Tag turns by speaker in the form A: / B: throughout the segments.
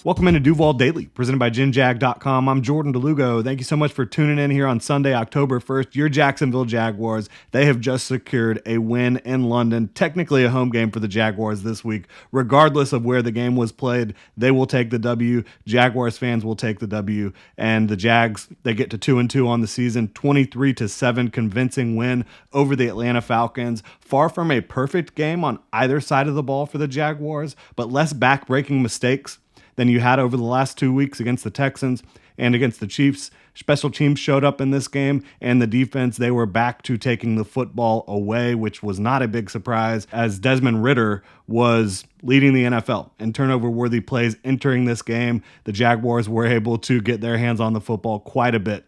A: Welcome into Duval Daily, presented by GenJag.com. I'm Jordan Lugo. Thank you so much for tuning in here on Sunday, October 1st. Your Jacksonville Jaguars, they have just secured a win in London, technically a home game for the Jaguars this week. Regardless of where the game was played, they will take the W. Jaguars fans will take the W. And the Jags, they get to 2-2 on the season, 23-7 convincing win over the Atlanta Falcons. Far from a perfect game on either side of the ball for the Jaguars, but less back-breaking mistakes than you had over the last 2 weeks against the Texans and against the Chiefs. Special teams showed up in this game, and the defense, they were back to taking the football away, which was not a big surprise, as Desmond Ridder was leading the NFL in turnover-worthy plays entering this game. The Jaguars were able to get their hands on the football quite a bit.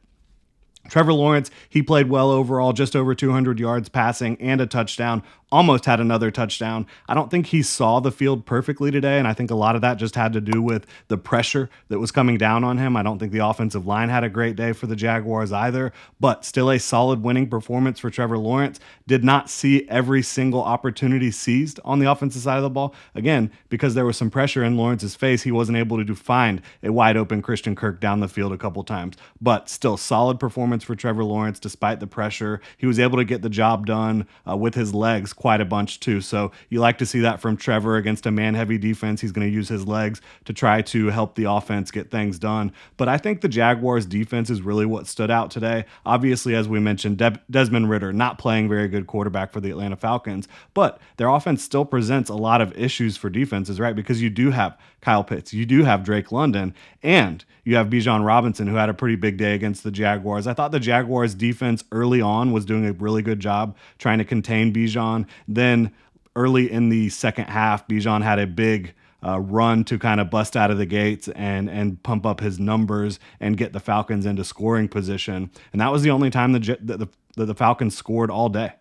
A: Trevor Lawrence, he played well overall, just over 200 yards passing and a touchdown, almost had another touchdown. I don't think he saw the field perfectly today, and I think a lot of that just had to do with the pressure that was coming down on him. I don't think the offensive line had a great day for the Jaguars either, but still a solid winning performance for Trevor Lawrence. Did not see every single opportunity seized on the offensive side of the ball. Again, because there was some pressure in Lawrence's face, he wasn't able to find a wide open Christian Kirk down the field a couple times, but still solid performance for Trevor Lawrence despite the pressure. He was able to get the job done with his legs quite a bunch too. So you like to see that from Trevor against a man-heavy defense. He's going to use his legs to try to help the offense get things done. But I think the Jaguars defense is really what stood out today. Obviously, as we mentioned, Desmond Ridder not playing very good quarterback for the Atlanta Falcons, but their offense still presents a lot of issues for defenses, right? Because you do have Kyle Pitts, you do have Drake London, and you have Bijan Robinson, who had a pretty big day against the Jaguars. I thought the Jaguars defense early on was doing a really good job trying to contain Bijan. Then early in the second half, Bijan had a big run to kind of bust out of the gates and pump up his numbers and get the Falcons into scoring position. And that was the only time the Falcons scored all day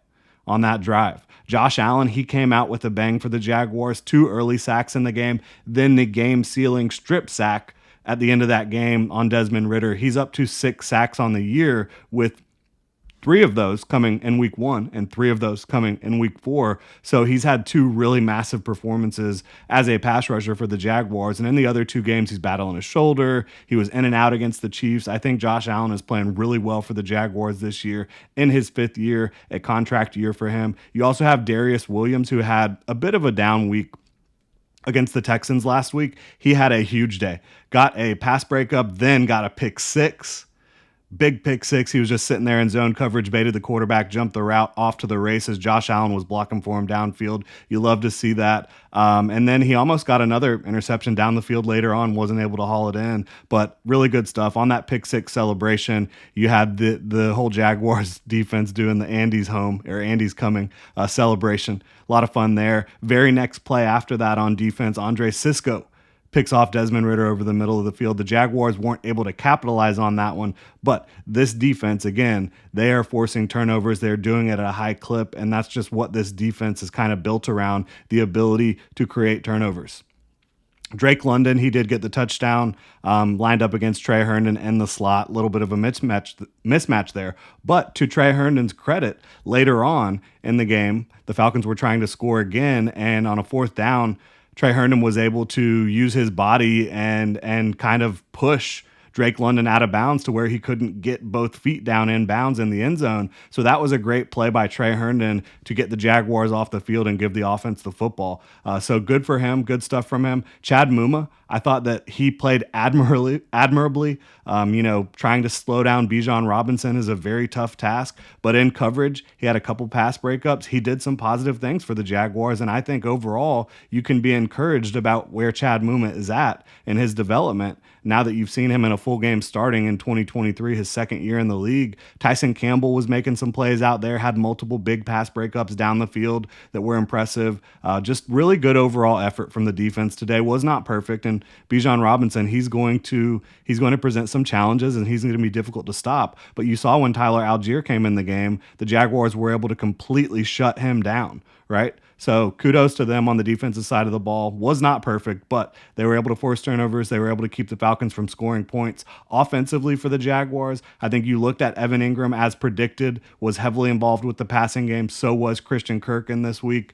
A: on that drive. Josh Allen, he came out with a bang for the Jaguars, 2 early sacks in the game, then the game-sealing strip sack at the end of that game on Desmond Ridder. He's up to 6 sacks on the year, with 3 of those coming in week 1 and 3 of those coming in week 4. So he's had 2 really massive performances as a pass rusher for the Jaguars. And in the other 2 games, he's battling his shoulder. He was in and out against the Chiefs. I think Josh Allen is playing really well for the Jaguars this year in his 5th year, a contract year for him. You also have Darius Williams, who had a bit of a down week against the Texans last week. He had a huge day. Got a pass breakup, then got a pick 6. Big pick 6. He was just sitting there in zone coverage, baited the quarterback, jumped the route off to the races. Josh Allen was blocking for him downfield. You love to see that. And then he almost got another interception down the field later on, wasn't able to haul it in, but really good stuff. On that pick 6 celebration, you had the whole Jaguars defense doing the Andy's home, or Andy's coming celebration. A lot of fun there. Very next play after that on defense, Andre Sisco picks off Desmond Ridder over the middle of the field. The Jaguars weren't able to capitalize on that one, but this defense, again, they are forcing turnovers. They're doing it at a high clip, and that's just what this defense is kind of built around, the ability to create turnovers. Drake London, he did get the touchdown, lined up against Trey Herndon in the slot. A little bit of a mismatch there. But to Trey Herndon's credit, later on in the game, the Falcons were trying to score again, and on a 4th down, Trey Herndon was able to use his body and kind of push Drake London out of bounds to where he couldn't get both feet down in bounds in the end zone. So that was a great play by Trey Herndon to get the Jaguars off the field and give the offense the football. So good for him. Good stuff from him. Chad Muma, I thought that he played admirably. Trying to slow down Bijan Robinson is a very tough task, but in coverage, he had a couple pass breakups. He did some positive things for the Jaguars, and I think overall you can be encouraged about where Chad Muma is at in his development now that you've seen him in a full game starting in 2023, his 2nd year in the league. Tyson Campbell was making some plays out there, had multiple big pass breakups down the field that were impressive. Just really good overall effort from the defense today. Was not perfect, and Bijan Robinson, he's going to present some challenges, and he's going to be difficult to stop. But you saw when Tyler Algier came in the game, the Jaguars were able to completely shut him down, right? So kudos to them on the defensive side of the ball. Was not perfect, but they were able to force turnovers. They were able to keep the Falcons from scoring points. points offensively for the Jaguars. I think you looked at Evan Ingram, as predicted, was heavily involved with the passing game. So was Christian Kirk in this week.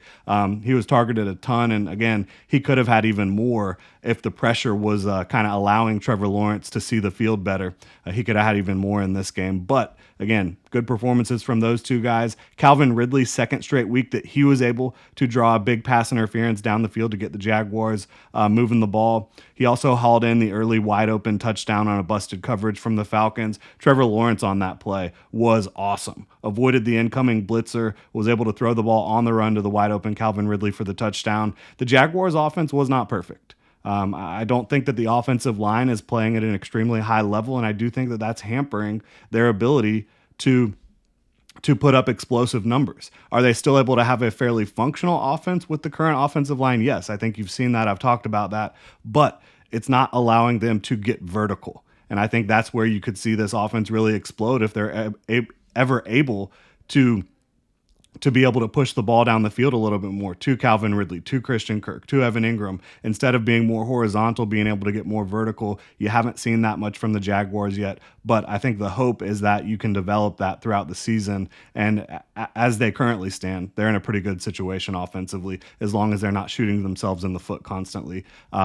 A: He was targeted a ton, and again, he could have had even more if the pressure was kind of allowing Trevor Lawrence to see the field better. He could have had even more in this game. But again, good performances from those two guys. Calvin Ridley's second straight week that he was able to draw a big pass interference down the field to get the Jaguars moving the ball. He also hauled in the early wide open touchdown on a busted coverage from the Falcons. Trevor Lawrence on that play was awesome. Avoided the incoming blitzer, was able to throw the ball on the run to the wide open Calvin Ridley for the touchdown. The Jaguars offense was not perfect. I don't think that the offensive line is playing at an extremely high level, and I do think that that's hampering their ability to put up explosive numbers. Are they still able to have a fairly functional offense with the current offensive line? Yes, I think you've seen that. I've talked about that, but it's not allowing them to get vertical. And I think that's where you could see this offense really explode if they're ever able to be able to push the ball down the field a little bit more to Calvin Ridley, to Christian Kirk, to Evan Ingram, instead of being more horizontal, being able to get more vertical. You haven't seen that much from the Jaguars yet, but I think the hope is that you can develop that throughout the season. And as they currently stand, they're in a pretty good situation offensively, as long as they're not shooting themselves in the foot constantly,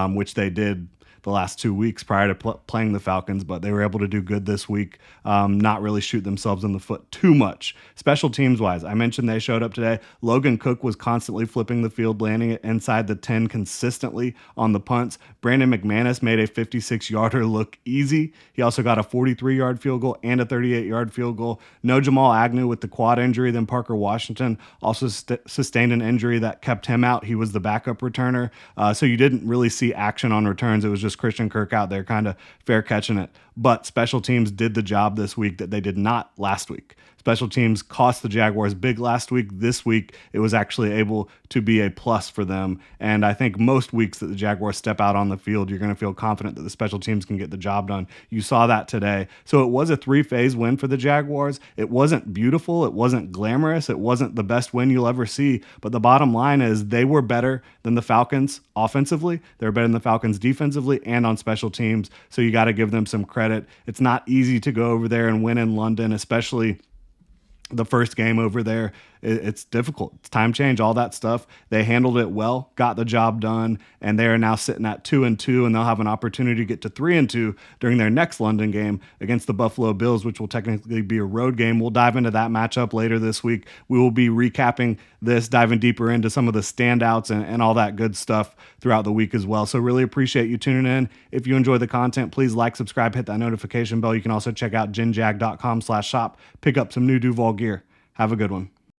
A: which they did the last 2 weeks prior to playing the Falcons, but they were able to do good this week, not really shoot themselves in the foot too much. Special teams wise, I mentioned they showed up today. Logan Cook was constantly flipping the field, landing it inside the 10 consistently on the punts. Brandon McManus made a 56-yarder look easy. He also got a 43-yard field goal and a 38-yard field goal. No Jamal Agnew with the quad injury. Then Parker Washington also sustained an injury that kept him out. He was the backup returner. So you didn't really see action on returns. It was just Christian Kirk out there kind of fair catching it. But special teams did the job this week that they did not last week. Special teams cost the Jaguars big last week. This week, it was actually able to be a plus for them. And I think most weeks that the Jaguars step out on the field, you're going to feel confident that the special teams can get the job done. You saw that today. So it was a 3-phase win for the Jaguars. It wasn't beautiful. It wasn't glamorous. It wasn't the best win you'll ever see. But the bottom line is they were better than the Falcons offensively. They were better than the Falcons defensively and on special teams. So you got to give them some credit. It's not easy to go over there and win in London, especially the first game over there. It's difficult. It's time change, all that stuff. They handled it well, got the job done, and they are now sitting at 2-2, and they'll have an opportunity to get to 3-2 during their next London game against the Buffalo Bills, which will technically be a road game. We'll dive into that matchup later this week. We will be recapping this, diving deeper into some of the standouts and all that good stuff throughout the week as well. So really appreciate you tuning in. If you enjoy the content, please like, subscribe, hit that notification bell. You can also check out ginjag.com/shop, pick up some new Duval gear. Have a good one.